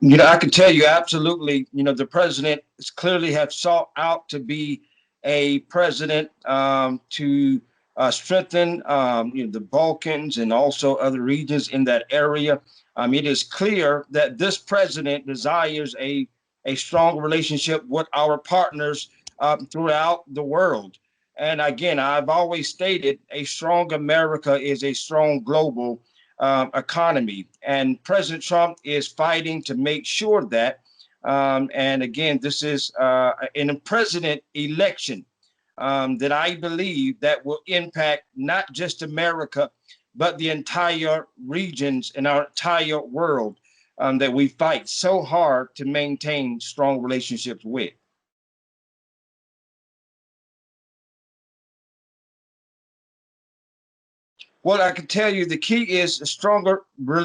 I can tell you absolutely, the president is clearly have sought out to be a president to strengthen, the Balkans and also other regions in that area. It is clear that this president desires a strong relationship with our partners throughout the world. And again, I've always stated a strong America is a strong global economy. And President Trump is fighting to make sure that. And again, this is in a president election that I believe that will impact not just America, but the entire regions and our entire world that we fight so hard to maintain strong relationships with. Well, I can tell you the key is a stronger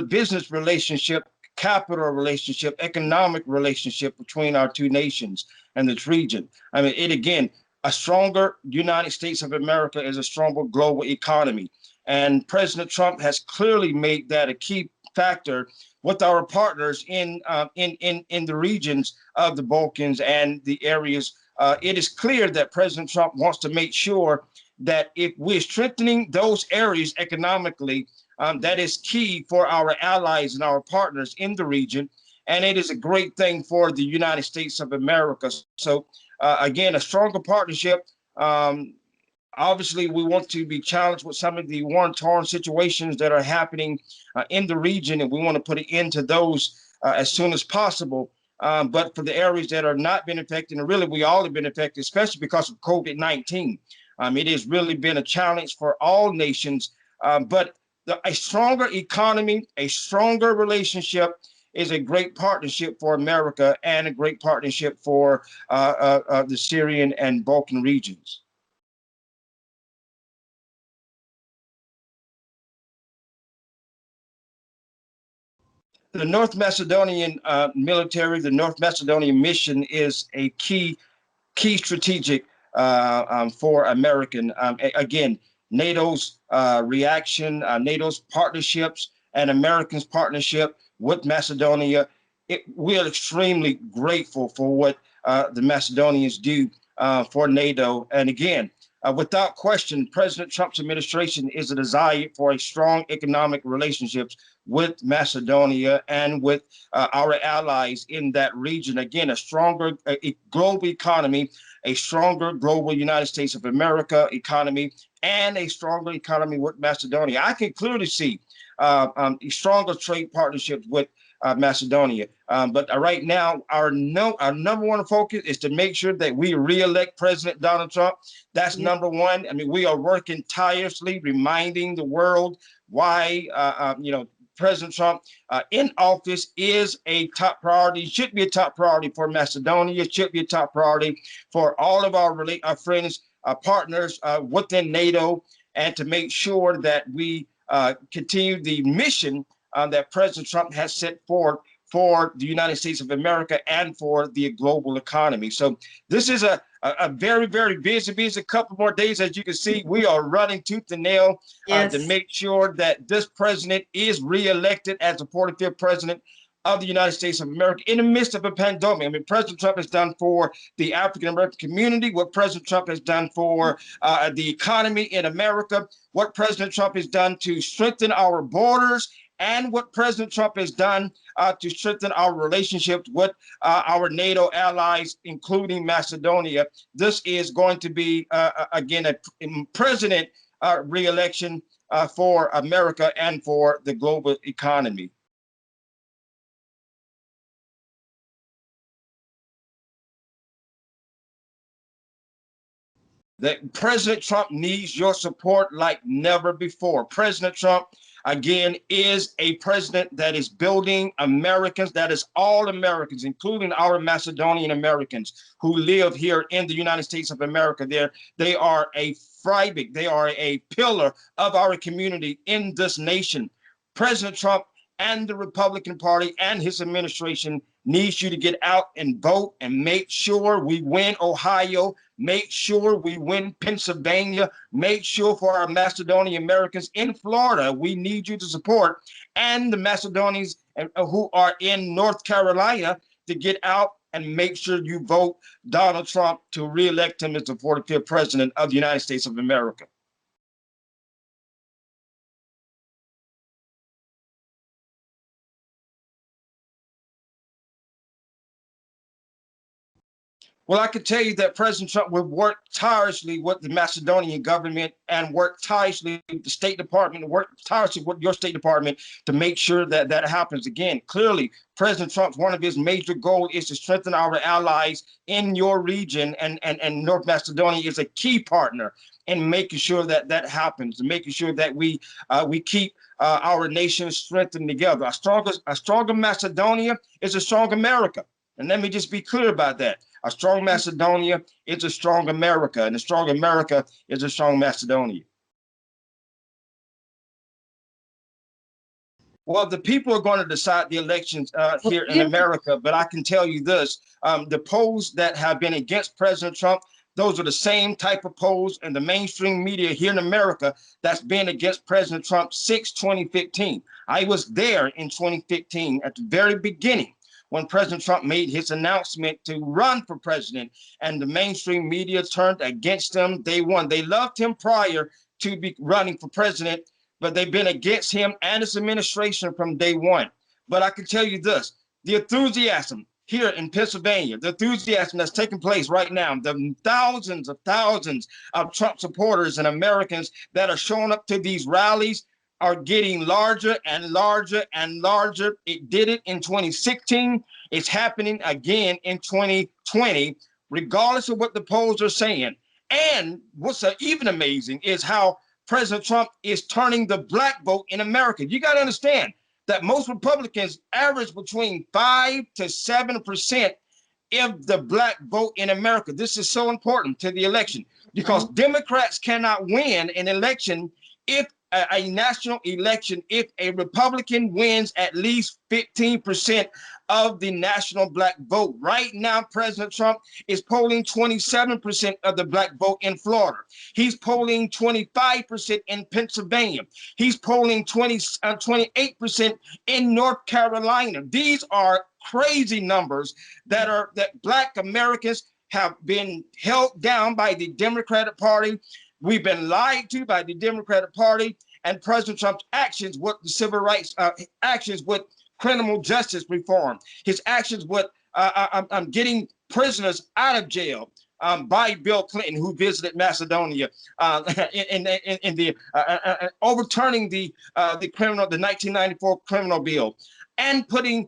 business relationship, capital relationship, economic relationship between our two nations and this region. I mean, it again, a stronger United States of America is a stronger global economy. And President Trump has clearly made that a key factor with our partners in the regions of the Balkans and the areas. It is clear that President Trump wants to make sure that if we're strengthening those areas economically, that is key for our allies and our partners in the region. And it is a great thing for the United States of America. So, again, a stronger partnership. Um, Obviously, we want to be challenged with some of the war-torn situations that are happening in the region, and we want to put an end to those as soon as possible. But for the areas that are not been affected, and really we all have been affected, especially because of COVID-19, it has really been a challenge for all nations. But a stronger economy, a stronger relationship is a great partnership for America and a great partnership for the Syrian and Balkan regions. The North Macedonian military, the North Macedonian mission is a key strategic for American. Again, NATO's reaction, NATO's partnerships, and Americans' partnership with Macedonia. We are extremely grateful for what the Macedonians do for NATO. And again, without question, President Trump's administration is a desire for a strong economic relationships with Macedonia and with our allies in that region. Again, a stronger global economy, a stronger global United States of America economy, and a stronger economy with Macedonia. I can clearly see stronger trade partnerships with Macedonia. But right now, our number one focus is to make sure that we reelect President Donald Trump. That's number one. I mean, we are working tirelessly, reminding the world why, President Trump in office is a top priority, should be a top priority for Macedonia, should be a top priority for all of our friends, partners within NATO, and to make sure that we continue the mission that President Trump has set forward for the United States of America and for the global economy. So this is a very, very busy couple more days. As you can see, we are running tooth and nail to Yes. make sure that this president is reelected as the 45th president of the United States of America in the midst of a pandemic. I mean, President Trump has done for the African American community what President Trump has done for the economy in America, what President Trump has done to strengthen our borders, and what President Trump has done to strengthen our relationships with our NATO allies, including Macedonia. This is going to be, again, a president re-election for America and for the global economy. That President Trump needs your support like never before. President Trump, again, is a president that is building Americans, that is all Americans, including our Macedonian Americans who live here in the United States of America. They are a fabric, they are a pillar of our community in this nation. President Trump and the Republican Party and his administration needs you to get out and vote and make sure we win Ohio, make sure we win Pennsylvania, make sure for our Macedonian Americans in Florida, we need you to support, and the Macedonians and who are in North Carolina to get out and make sure you vote Donald Trump to re-elect him as the 45th president of the United States of America. Well, I can tell you that President Trump would work tirelessly with the Macedonian government and work tirelessly with the State Department, and work tirelessly with your State Department to make sure that that happens. Again, clearly, President Trump's one of his major goals is to strengthen our allies in your region, and North Macedonia is a key partner in making sure that that happens, and making sure that we keep our nation strengthened together. A stronger Macedonia is a strong America. And let me just be clear about that. A strong Macedonia is a strong America, and a strong America is a strong Macedonia. Well, the people are going to decide the elections here in America, but I can tell you this, the polls that have been against President Trump, those are the same type of polls in the mainstream media here in America that's been against President Trump since 2015. I was there in 2015 at the very beginning, when President Trump made his announcement to run for president, and the mainstream media turned against him. They won. They loved him prior to be running for president, but they've been against him and his administration from day one. But I can tell you this, the enthusiasm here in Pennsylvania, the enthusiasm that's taking place right now, the thousands of Trump supporters and Americans that are showing up to these rallies are getting larger and larger and larger. It did it in 2016. It's happening again in 2020, regardless of what the polls are saying. And what's even amazing is how President Trump is turning the black vote in America. You got to understand that most Republicans average between 5 to 7% of the black vote in America. This is so important to the election, because Democrats cannot win an election, if a national election, if a Republican wins at least 15% of the national black vote. Right now, President Trump is polling 27% of the black vote in Florida. He's polling 25% in Pennsylvania. He's polling 28% in North Carolina. These are crazy numbers that black Americans have been held down by the Democratic Party. We've been lied to by the Democratic Party, and President Trump's actions with the civil rights, actions with criminal justice reform, his actions with getting prisoners out of jail by Bill Clinton, who visited Macedonia, in the overturning the 1994 criminal bill, and putting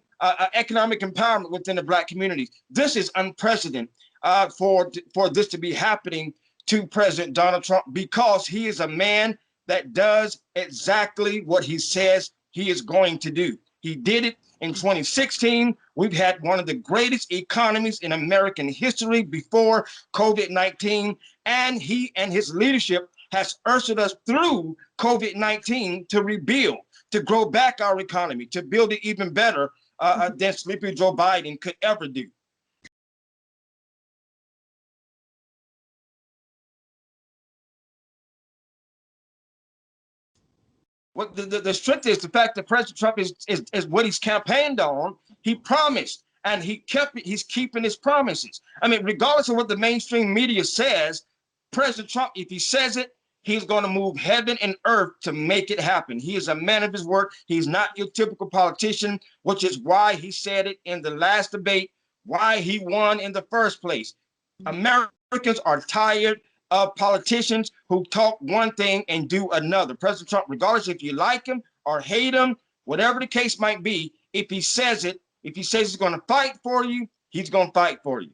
economic empowerment within the black communities. This is unprecedented for this to be happening to President Donald Trump, because he is a man that does exactly what he says he is going to do. He did it in 2016. We've had one of the greatest economies in American history before COVID-19, and he and his leadership has ushered us through COVID-19 to rebuild, to grow back our economy, to build it even better than Sleepy Joe Biden could ever do. What the strength is the fact that President Trump is what he's campaigned on. He promised, and he's keeping his promises. I mean, regardless of what the mainstream media says, President Trump, if he says it, he's going to move heaven and earth to make it happen. He is a man of his word. He's not your typical politician, which is why he said it in the last debate, why he won in the first place. Americans are tired of politicians who talk one thing and do another. President Trump, regardless if you like him or hate him, whatever the case might be, if he says it, if he says he's going to fight for you, he's going to fight for you.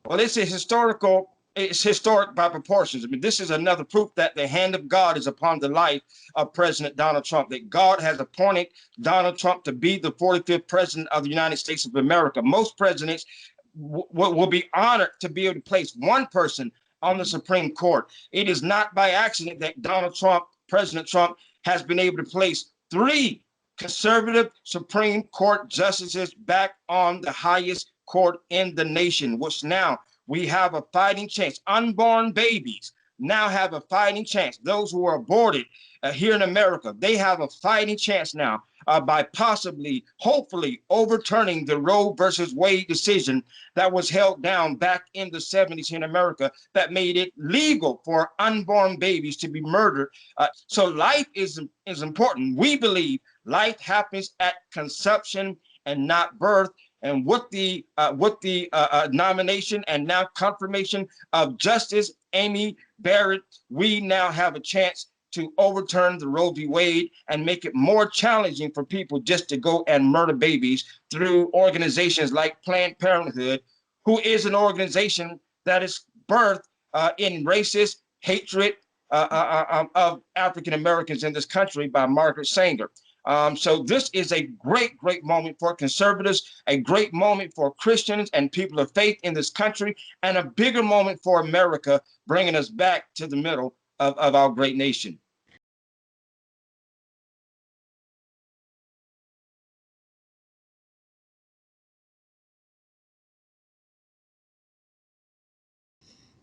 Well, it's historic by proportions. I mean, this is another proof that the hand of God is upon the life of President Donald Trump, that God has appointed Donald Trump to be the 45th president of the United States of America. Most presidents will be honored to be able to place one person on the Supreme Court. It is not by accident that President Trump, has been able to place 3 conservative Supreme Court justices back on the highest court in the nation, which now we have a fighting chance. Unborn babies now have a fighting chance. Those who were aborted here in America, they have a fighting chance now by possibly, hopefully, overturning the Roe versus Wade decision that was held down back in the 70s in America that made it legal for unborn babies to be murdered. So life is important. We believe life happens at conception and not birth. And with the nomination and now confirmation of Justice Amy Barrett, we now have a chance to overturn the Roe v. Wade and make it more challenging for people just to go and murder babies through organizations like Planned Parenthood, who is an organization that is birthed in racist hatred of African Americans in this country by Margaret Sanger. So this is a great, great moment for conservatives, a great moment for Christians and people of faith in this country, and a bigger moment for America, bringing us back to the middle of our great nation.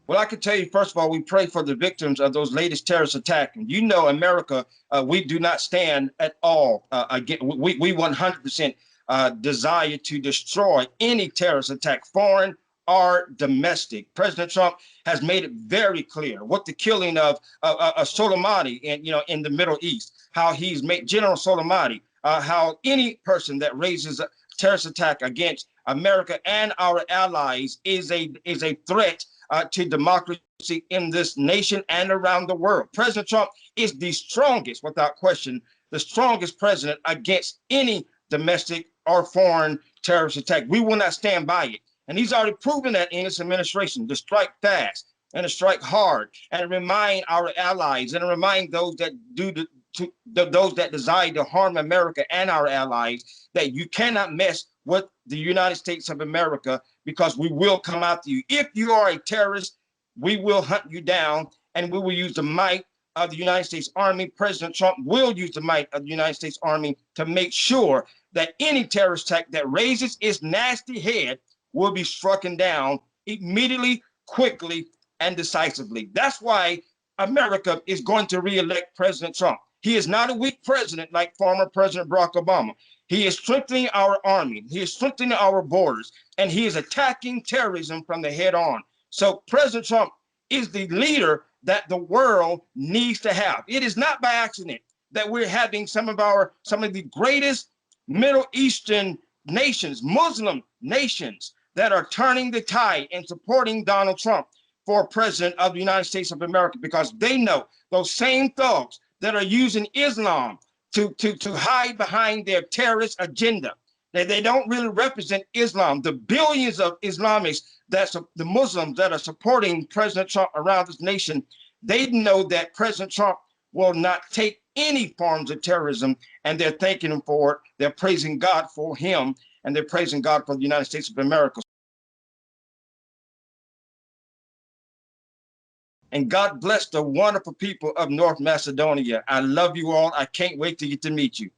Well, I can tell you, first of all, we pray for the victims of those latest terrorist attacks. And you know, America, we do not stand at all again. We 100% desire to destroy any terrorist attack, foreign or domestic. President Trump has made it very clear what the killing of Soleimani in the Middle East, how he's made General Soleimani, how any person that raises a terrorist attack against America and our allies is a threat to democracy in this nation and around the world. President Trump is the strongest, without question, the strongest president against any domestic or foreign terrorist attack. We will not stand by it. And he's already proven that in his administration, to strike fast and to strike hard and remind our allies and remind those that those that desire to harm America and our allies that you cannot mess with the United States of America, because we will come after you. If you are a terrorist, we will hunt you down, and we will use the might of the United States Army. President Trump will use the might of the United States Army to make sure that any terrorist attack that raises its nasty head will be struck down immediately, quickly, and decisively. That's why America is going to re-elect President Trump. He is not a weak president like former President Barack Obama. He is strengthening our army. He is strengthening our borders, and he is attacking terrorism from the head on. So President Trump is the leader that the world needs to have. It is not by accident that we're having some of the greatest Middle Eastern nations, Muslim nations, that are turning the tide and supporting Donald Trump for president of the United States of America, because they know those same thugs that are using Islam to hide behind their terrorist agenda. They don't really represent Islam. The billions of Islamists, the Muslims that are supporting President Trump around this nation, they know that President Trump will not take any forms of terrorism, and they're thanking him for it. They're praising God for him, and they're praising God for the United States of America. And God bless the wonderful people of North Macedonia. I love you all. I can't wait to get to meet you.